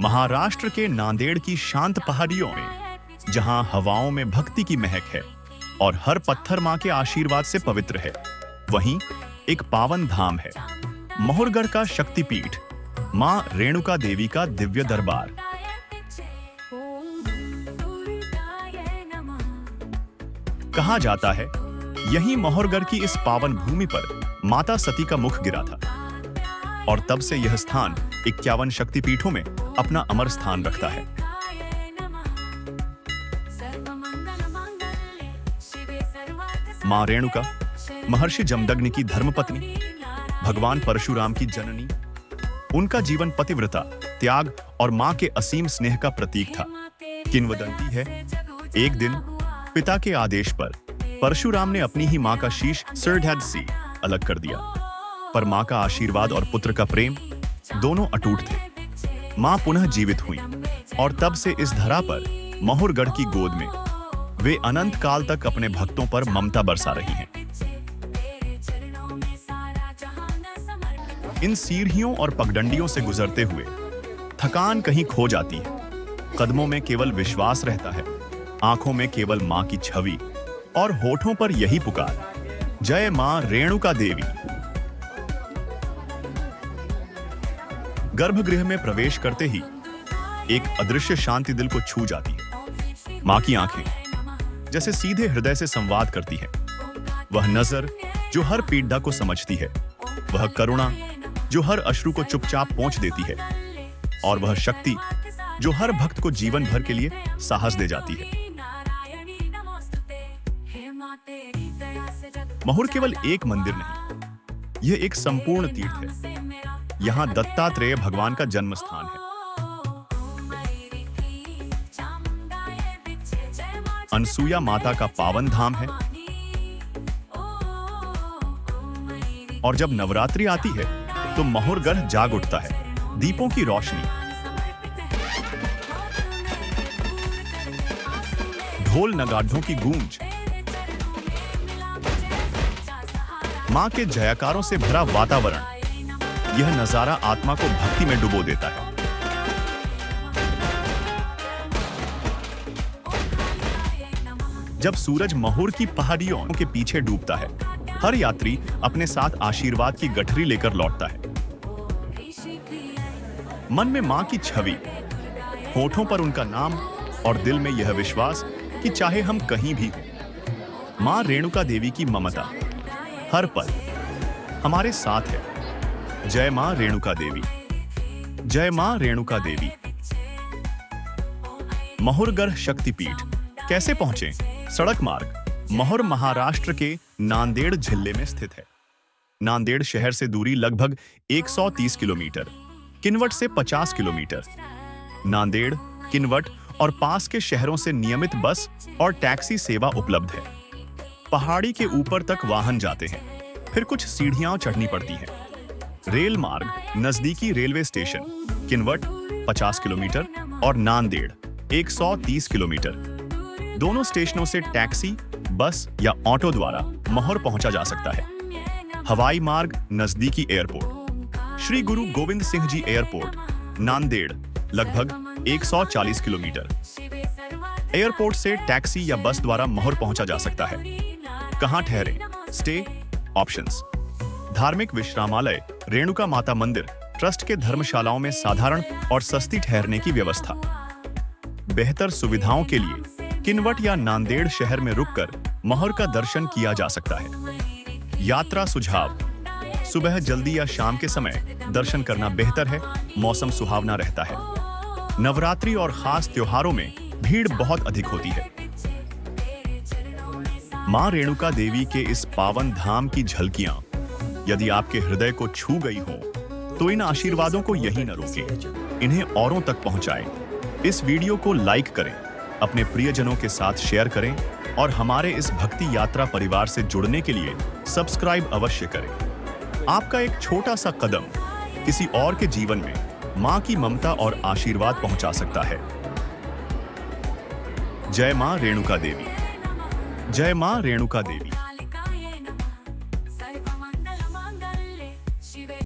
महाराष्ट्र के नांदेड़ की शांत पहाड़ियों में, जहां हवाओं में भक्ति की महक है और हर पत्थर मां के आशीर्वाद से पवित्र है, वहीं एक पावन धाम है, महुरगढ़ का शक्तिपीठ, मां रेणुका देवी का दिव्य दरबार। कहा जाता है, यही महुरगढ़ की इस पावन भूमि पर माता सती का मुख गिरा था और तब से यह स्थान 51 शक्तिपीठों में अपना अमर स्थान रखता है। मां रेणुका महर्षि जमदग्नि की धर्मपत्नी, भगवान परशुराम की जननी, उनका जीवन पतिव्रता, त्याग और मां के असीम स्नेह का प्रतीक था। किंवदंती है, एक दिन पिता के आदेश पर परशुराम ने अपनी ही मां का शीश सिरधड़ से अलग कर दिया, पर मां का आशीर्वाद और पुत्र का प्रेम दोनों अटूट थे। मां पुनः जीवित हुई और तब से इस धरा पर महुरगढ़ की गोद में वे अनंत काल तक अपने भक्तों पर ममता बरसा रही हैं। इन सीढ़ियों और पगडंडियों से गुजरते हुए थकान कहीं खो जाती है। कदमों में केवल विश्वास रहता है, आंखों में केवल मां की छवि और होठों पर यही पुकार, जय मां रेणुका देवी। गर्भगृह में प्रवेश करते ही एक अदृश्य शांति दिल को छू जाती है। मां की आंखें जैसे सीधे हृदय से संवाद करती हैं। वह नजर जो हर पीड़ा को समझती है, वह करुणा जो हर अश्रु को चुपचाप पोंछ देती है, और वह शक्ति जो हर भक्त को जीवन भर के लिए साहस दे जाती है। महुर केवल एक मंदिर नहीं, यह एक संपूर्ण तीर्थ है। यहां दत्तात्रेय भगवान का जन्म स्थान है, अनसुया माता का पावन धाम है, और जब नवरात्रि आती है तो महुरगढ़ जाग उठता है। दीपों की रोशनी, ढोल नगाड़ों की गूंज, मां के जयकारों से भरा वातावरण, यह नजारा आत्मा को भक्ति में डुबो देता है। जब सूरज महुर की पहाड़ियों के पीछे डूबता है, हर यात्री अपने साथ आशीर्वाद की गठरी लेकर लौटता है। मन में मां की छवि, होठों पर उनका नाम और दिल में यह विश्वास कि चाहे हम कहीं भी हों, मां रेणुका देवी की ममता हर पल हमारे साथ है। जय मां रेणुका देवी, जय मां रेणुका देवी। महुरगढ़ शक्तिपीठ कैसे पहुंचे? सड़क मार्ग। महुर महाराष्ट्र के नांदेड़ जिले में स्थित है। नांदेड़ शहर से दूरी लगभग 130 किलोमीटर, किनवट से 50 किलोमीटर। नांदेड़, किनवट और पास के शहरों से नियमित बस और टैक्सी सेवा उपलब्ध है। पहाड़ी के ऊपर तक वाहन जाते हैं, फिर कुछ सीढ़ियां चढ़नी पड़ती हैं। रेल मार्ग, नजदीकी रेलवे स्टेशन किनवट 50 किलोमीटर और नांदेड़ 130 किलोमीटर। दोनों स्टेशनों से टैक्सी, बस या ऑटो द्वारा महुर पहुंचा जा सकता है। हवाई मार्ग, नजदीकी एयरपोर्ट श्री गुरु गोविंद सिंह जी एयरपोर्ट, नांदेड़ लगभग 140 किलोमीटर। एयरपोर्ट से टैक्सी या बस द्वारा महुर पहुंचा जा सकता है। कहां ठहरें? Stay options. धार्मिक विश्रामालय, रेणुका माता मंदिर ट्रस्ट के धर्मशालाओं में साधारण और सस्ती ठहरने की व्यवस्था। बेहतर सुविधाओं के लिए किनवट या नांदेड़ शहर में रुककर महुर का दर्शन किया जा सकता है। यात्रा सुझाव: सुबह जल्दी या शाम के समय दर्शन करना बेहतर है, मौसम सुहावना रहता है। नवरात्रि और खास त्योहारों में भीड़ बहुत अधिक होती है। मां रेणुका देवी के इस पावन धाम की झलकियां यदि आपके हृदय को छू गई हो, तो इन आशीर्वादों को यहीं न रोकें, इन्हें औरों तक पहुंचाएं। इस वीडियो को लाइक करें, अपने प्रियजनों के साथ शेयर करें और हमारे इस भक्ति यात्रा परिवार से जुड़ने के लिए सब्सक्राइब अवश्य करें। आपका एक छोटा सा कदम किसी और के जीवन में मां की ममता और आशीर्वाद पहुंचा सकता है। जय मां रेणुका देवी, जय मां रेणुका देवी।